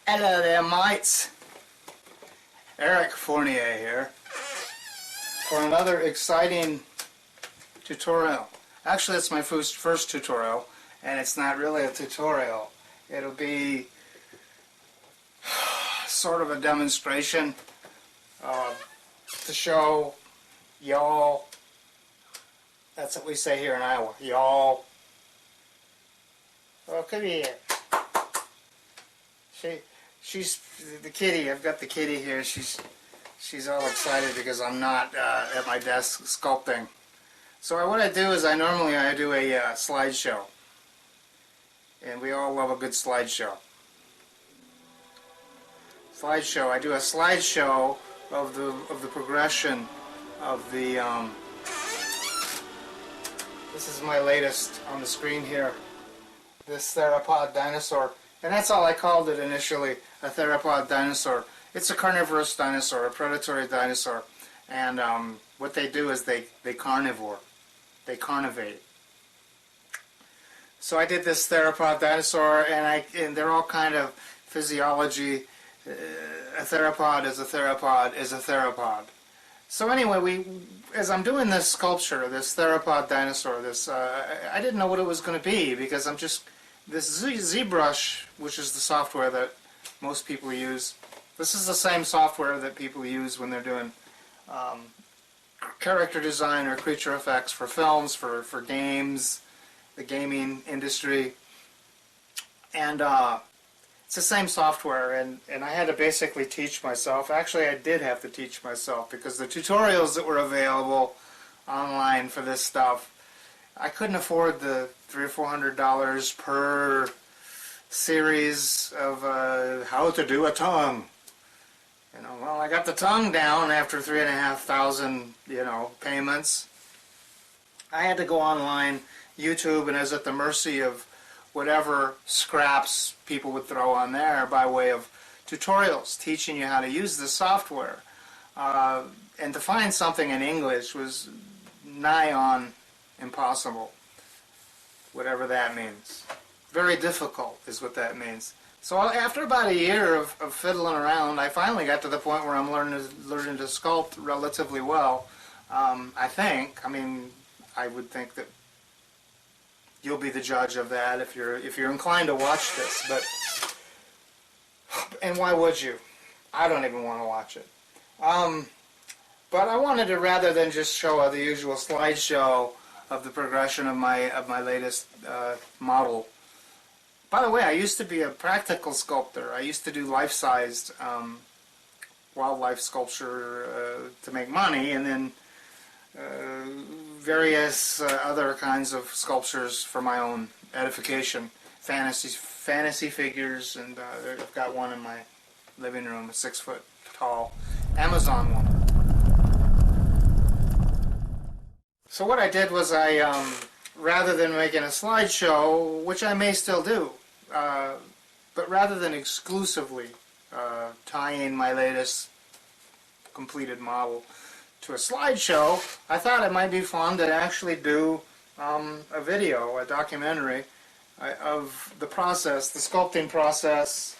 Hello there, mates. Eric Fournier here for another exciting tutorial. Actually, it's my first tutorial, and it's not really a tutorial. It'll be sort of a demonstration to show y'all. That's what we say here in Iowa. Y'all. Oh, come here. She's the kitty. I've got the kitty here. She's all excited because I'm not at my desk sculpting. So what I do is I normally do a slideshow, and we all love a good slideshow. I do a slideshow of the progression of the. This is my latest on the screen here. This theropod dinosaur. And that's all I called it initially, a theropod dinosaur. It's a carnivorous dinosaur, a predatory dinosaur. And what they do is they carnivore. They carnivate. So I did this theropod dinosaur, and they're all kind of physiology. A theropod is a theropod is a theropod. So anyway, as I'm doing this sculpture, this theropod dinosaur, I didn't know what it was going to be because this ZBrush, which is the software that most people use. This is the same software that people use when they're doing character design or creature effects for films, for games, the gaming industry. And it's the same software, and I had to basically teach myself. Actually, I did have to teach myself because the tutorials that were available online for this stuff, I couldn't afford the $300 or $400 per series of how to do a tongue. Well, I got the tongue down after 3,500, payments. I had to go online, YouTube, and I was at the mercy of whatever scraps people would throw on there by way of tutorials teaching you how to use the software. And to find something in English was nigh on impossible, whatever that means. Very difficult is what that means. So after about a year of fiddling around, I finally got to the point where I'm learning to sculpt relatively well. I think. I mean, I would think that you'll be the judge of that if you're inclined to watch this. And why would you? I don't even want to watch it. But I wanted to, rather than just show the usual slideshow of the progression of my latest model. By the way, I used to be a practical sculptor. I used to do life-sized wildlife sculpture to make money, and then various other kinds of sculptures for my own edification. Fantasy figures, and I've got one in my living room, a 6-foot tall Amazon one. So what I did was rather than making a slideshow, which I may still do, but rather than exclusively tying my latest completed model to a slideshow, I thought it might be fun to actually do a video, a documentary of the process, the sculpting process,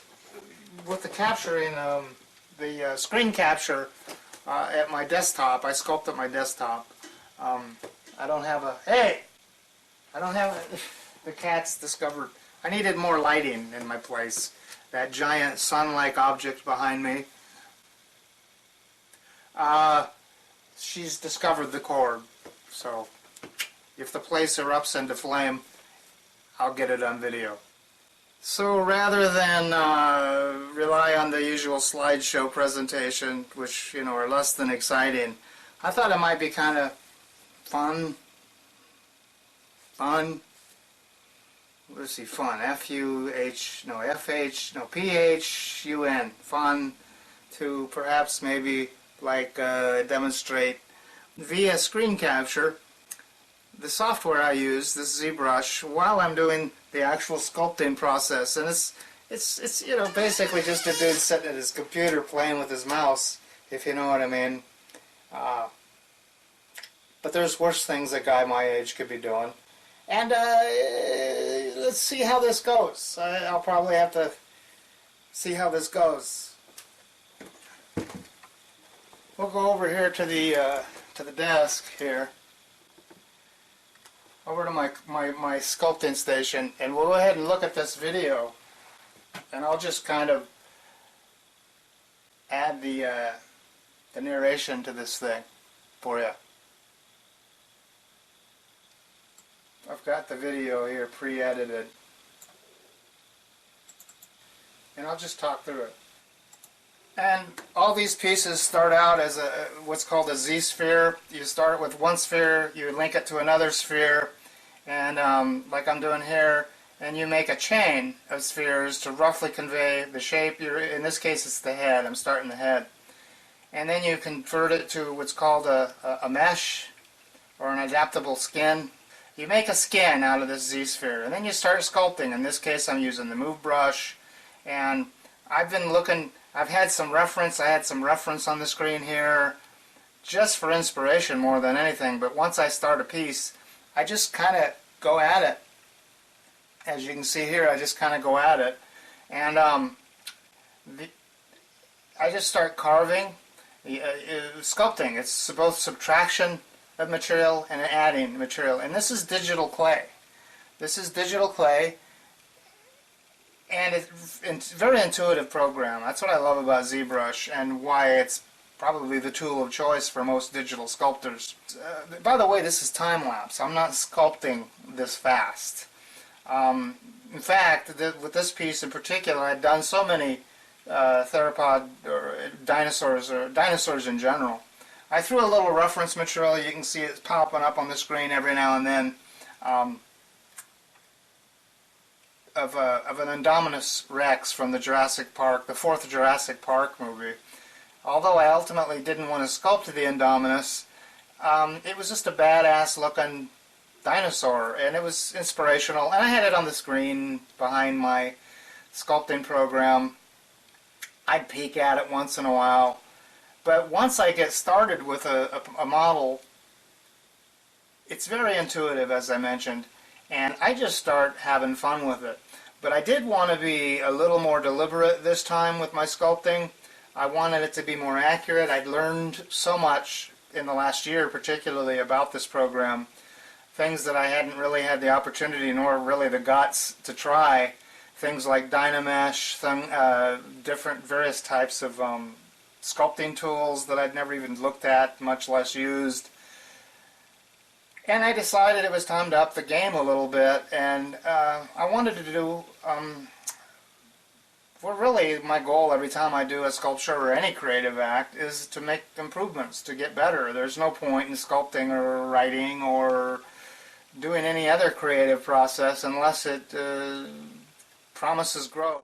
with the capturing, the screen capture at my desktop. I sculpt at my desktop. I don't have the cat's discovered. I needed more lighting in my place. That giant sun-like object behind me. She's discovered the cord. So if the place erupts into flame, I'll get it on video. So rather than rely on the usual slideshow presentation, which are less than exciting, I thought it might be kind of fun. Let's see, fun. P-H-U-N. Fun to perhaps maybe demonstrate via screen capture the software I use, this ZBrush, while I'm doing the actual sculpting process. And it's basically just a dude sitting at his computer playing with his mouse, if you know what I mean. But there's worse things a guy my age could be doing. And let's see how this goes. I'll probably have to see how this goes. We'll go over here to the desk here, over to my sculpting station, and we'll go ahead and look at this video, and I'll just kind of add the narration to this thing for you. I've got the video here pre-edited, and I'll just talk through it. And all these pieces start out as what's called a Z-sphere. You start with one sphere, you link it to another sphere, and like I'm doing here, and you make a chain of spheres to roughly convey the shape. In this case, it's the head. I'm starting the head. And then you convert it to what's called a mesh, or an adaptable skin. You make a skin out of this Z-sphere, and then you start sculpting. In this case, I'm using the move brush, and I've been looking. I've had some reference. I had some reference on the screen here, just for inspiration more than anything. But once I start a piece, I just kind of go at it. As you can see here, I just kind of go at it, and I just start carving, sculpting. It's both subtraction of material and adding material. And this is digital clay. This is digital clay, and it's a very intuitive program. That's what I love about ZBrush, and why it's probably the tool of choice for most digital sculptors. By the way, this is time-lapse. I'm not sculpting this fast. In fact, with this piece in particular, I'd done so many theropod or dinosaurs in general. I threw a little reference material. You can see it popping up on the screen every now and then, of an Indominus Rex from the Jurassic Park, the fourth Jurassic Park movie. Although I ultimately didn't want to sculpt the Indominus, it was just a badass looking dinosaur, and it was inspirational, and I had it on the screen behind my sculpting program. I'd peek at it once in a while, but once I get started with a model, it's very intuitive, as I mentioned, and I just start having fun with it. But I did want to be a little more deliberate this time with my sculpting. I wanted it to be more accurate. I'd learned so much in the last year, particularly about this program, things that I hadn't really had the opportunity nor really the guts to try. Things like Dynamesh, different various types of sculpting tools that I'd never even looked at, much less used. And I decided it was time to up the game a little bit, and I wanted to do, well, really my goal every time I do a sculpture or any creative act is to make improvements, to get better. There's no point in sculpting or writing or doing any other creative process unless it promises growth.